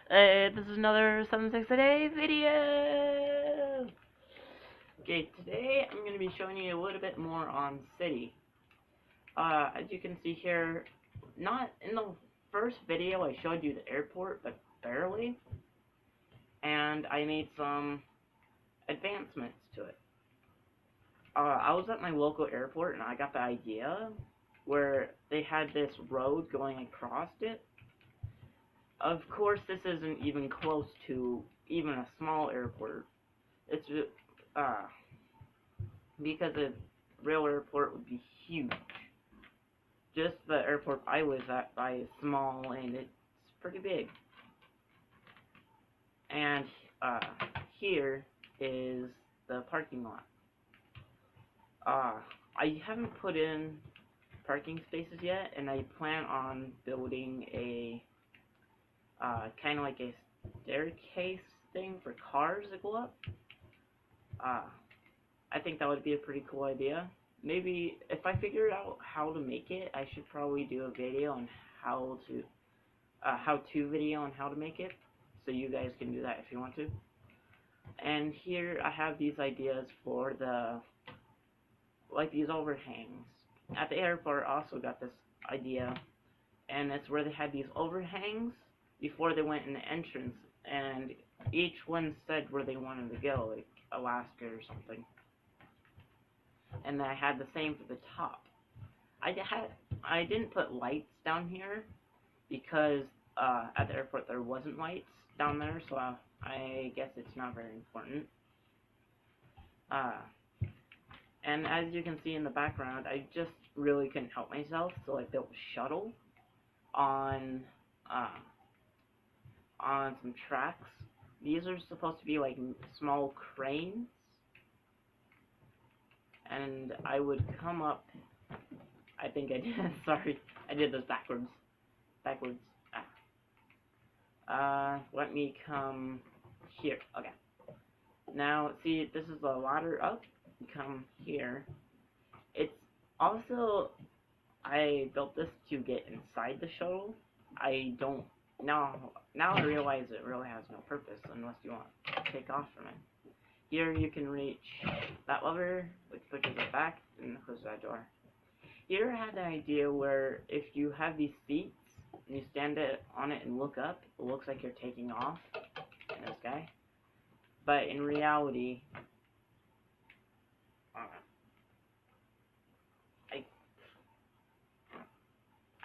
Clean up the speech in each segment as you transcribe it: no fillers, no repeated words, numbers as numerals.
This is another 7 6 a day video. Okay, today I'm going to be showing you a little bit more on City. As you can see here, not in the first video I showed you the airport, but barely. And I made some advancements to it. I was at my local airport and I got the idea where they had this road going across it. Of course, this isn't even close to even a small airport. It's because a real airport would be huge. Just the airport I was at by is small and it's pretty big. And here is the parking lot. I haven't put in parking spaces yet, and I plan on building a kind of like a staircase thing for cars to go up. I think that would be a pretty cool idea. Maybe if I figure out how to make it, I should probably do a video on how-to video on how to make it, so you guys can do that if you want to. And here I have these ideas for these overhangs. At the airport I also got this idea, and it's where they had these overhangs before they went in the entrance, and each one said where they wanted to go, like Alaska or something. And I had the same for the top. I didn't put lights down here because at the airport there wasn't lights down there, so I guess it's not very important. And as you can see in the background, I just really couldn't help myself, so I built a shuttle on some tracks. These are supposed to be like small cranes, and I would come up. I think I did. Sorry, I did this backwards. Let me come here. Okay. Now, see, this is the ladder up. Come here. It's also, I built this to get inside the shuttle. I don't, now I realize it really has no purpose unless you want to take off from it. Here you can reach that lever, which pushes it back and closes that door. Here I had the idea where if you have these seats and you stand on it and look up, it looks like you're taking off in the sky. But in reality,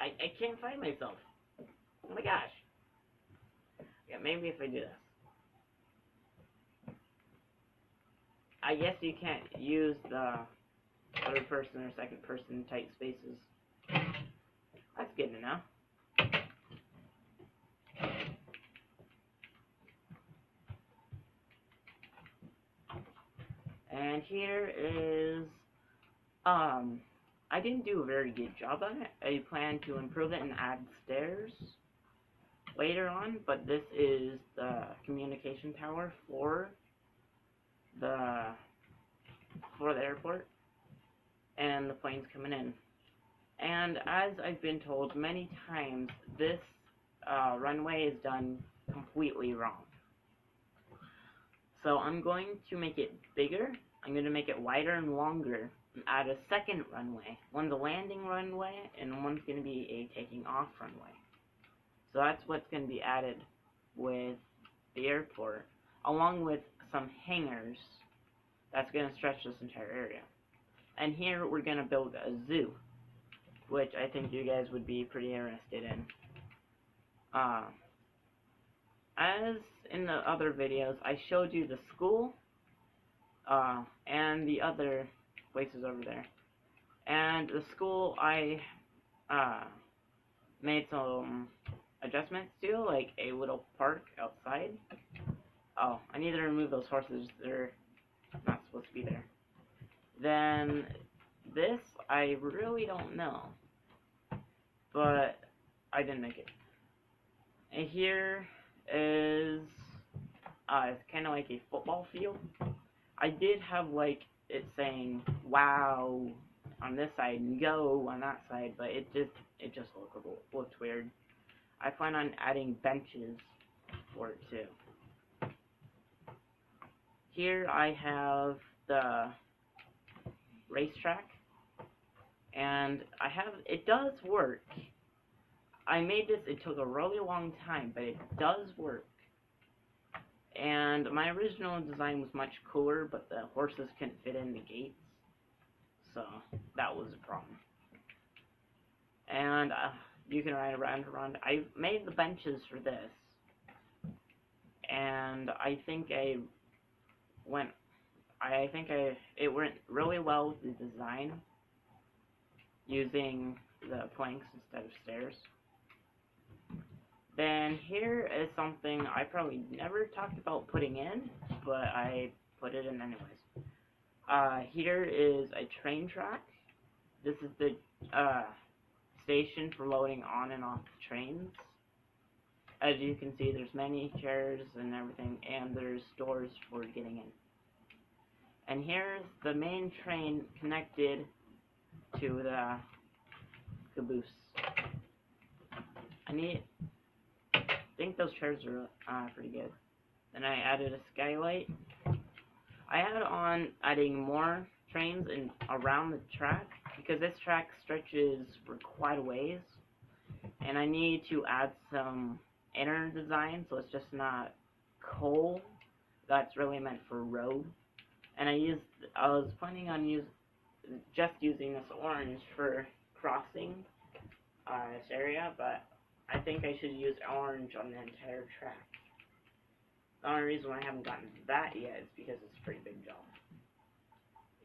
I can't find myself. Oh my gosh. Yeah, maybe if I do this. I guess you can't use the third person or second person type spaces. That's good to know. And here is, I didn't do a very good job on it. I plan to improve it and add stairs later on, but this is the communication tower for the airport and the planes coming in. And as I've been told many times, this runway is done completely wrong. So I'm going to make it bigger. I'm going to make it wider and longer and add a second runway. One's a landing runway and one's going to be a taking off runway. So that's what's going to be added with the airport, along with some hangars that's going to stretch this entire area. And here we're going to build a zoo, which I think you guys would be pretty interested in. As in the other videos, I showed you the school and the other places over there. And the school I made some adjustments to, like a little park outside. Oh, I need to remove those horses. They're not supposed to be there. Then this, I really don't know, but I didn't make it. And here is it's kind of like a football field. I did have like it saying "wow" on this side and "go" on that side, but it just looked weird. I plan on adding benches for it too. Here I have the racetrack, and it does work. I made this, it took a really long time, but it does work. And my original design was much cooler, but the horses couldn't fit in the gates, so that was a problem. And you can ride around. I made the benches for this, and I think it went really well with the design, using the planks instead of stairs. Then here is something I probably never talked about putting in, but I put it in anyways. Here is a train track. This is the station for loading on and off the trains. As you can see, there's many chairs and everything, and there's doors for getting in. And here's the main train connected to the caboose. I think those chairs are pretty good. Then I added a skylight. I added on adding more trains around the track, because this track stretches for quite a ways, and I need to add some inner design so it's just not coal that's really meant for road. And I was planning on using this orange for crossing this area, but I think I should use orange on the entire track. The only reason why I haven't gotten to that yet is because it's a pretty big job.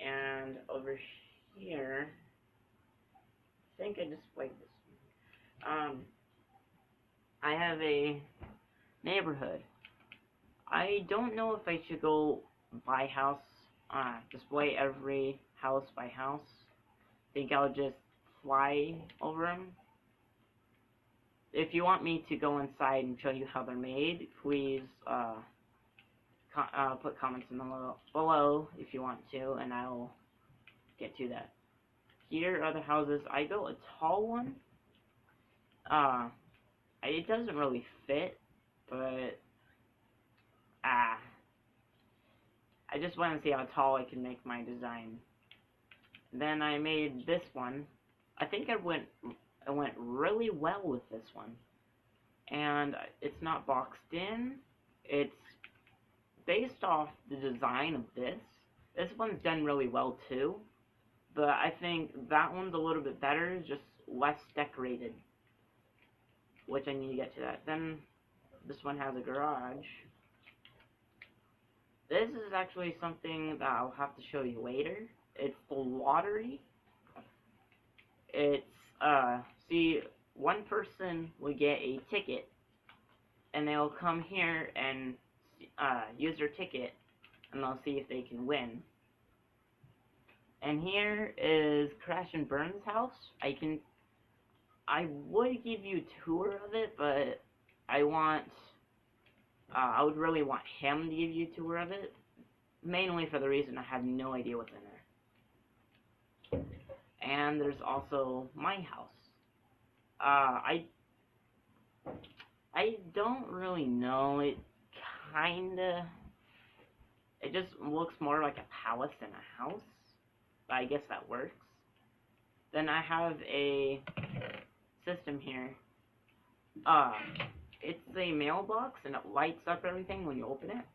And over here, I think I displayed this. I have a neighborhood. I don't know if I should go by house, display every house by house. I think I'll just fly over them. If you want me to go inside and show you how they're made, please put comments in below if you want to, and I'll get to that. Here are the houses. I built a tall one. It doesn't really fit, but I just want to see how tall I can make my design. Then I made this one. I think it went really well with this one, and it's not boxed in. It's based off the design of this. This one's done really well too, but I think that one's a little bit better, just less decorated, which I need to get to that. Then this one has a garage. This is actually something that I'll have to show you later. It's the lottery. It's see, one person will get a ticket, and they'll come here and use their ticket, and they'll see if they can win. And here is Crash and Burn's house. I would give you a tour of it, but I would really want him to give you a tour of it, mainly for the reason I have no idea what's in there. And there's also my house. I don't really know. It just looks more like a palace than a house, but I guess that works. Then I have a system here. It's a mailbox, and it lights up everything when you open it,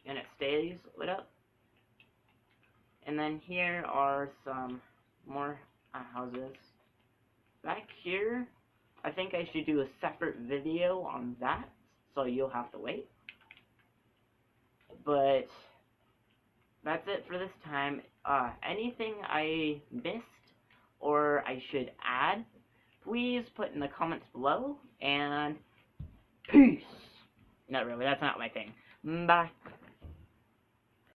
and it stays lit up. And then here are some more houses. Back here, I think I should do a separate video on that, so you'll have to wait. But that's it for this time. Anything I missed or I should add, please put in the comments below, and peace. Not really, that's not my thing. Bye.